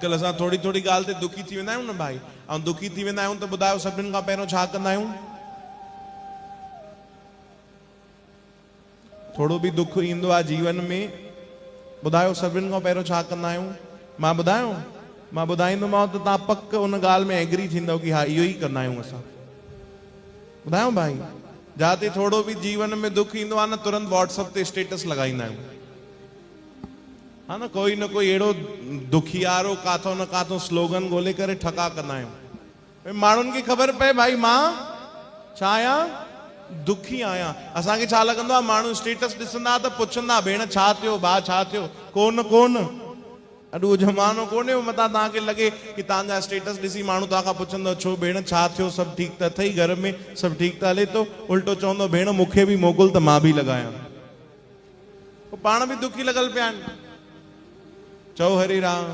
आजकल असां थोड़ी थोड़ी ॻाल्हि ते दुखी थी वेंदा आहियूं न भाई, ऐं दुखी थी वेंदा आहियूं त ॿुधायो सभिनि खां पहिरियों छा कंदा आहियूं? थोड़ो बि दुख ईंदो आहे जीवन में, ॿुधायो सभिनि खां पहिरियों छा कंदा आहियूं? मां ॿुधायो, मां ॿुधाईंदोमांव त तव्हां पक उन ॻाल्हि में एग्री थींदव कि हा इहो ई कंदा आहियूं असां। ॿुधायो भाई, जाते थोड़ो बि जीवन में दुख ईंदो आहे न, तुरंत व्हाट्सएप ते स्टेटस लॻाईंदा आहियूं, हा न, कोई न कोई अहिड़ो दुखियारो काथों न काथों स्लोगन ॻोल्हे करे ठका कंदा आहियूं। माण्हुनि खे ख़बर पए भाई मां छा आहियां, दुखी आहियां। असांखे छा लॻंदो आहे, माण्हू स्टेटस ॾिसंदा त पुछंदा भेण छा थियो, भाउ छा थियो? कोन कोन, अॼु उहो ज़मानो कोन्हे मतां तव्हांखे लॻे कि तव्हांजा स्टेटस ॾिसी माण्हू तव्हांखां पुछंदो छो भेण छा थियो, सभु ठीकु त अथई, घर में सभु ठीकु त हले थो? उल्टो चवंदो भेण मूंखे बि मोकिल त मां बि लॻायां। पाण बि दुखी लॻल पिया आहिनि। चओ हरे राम।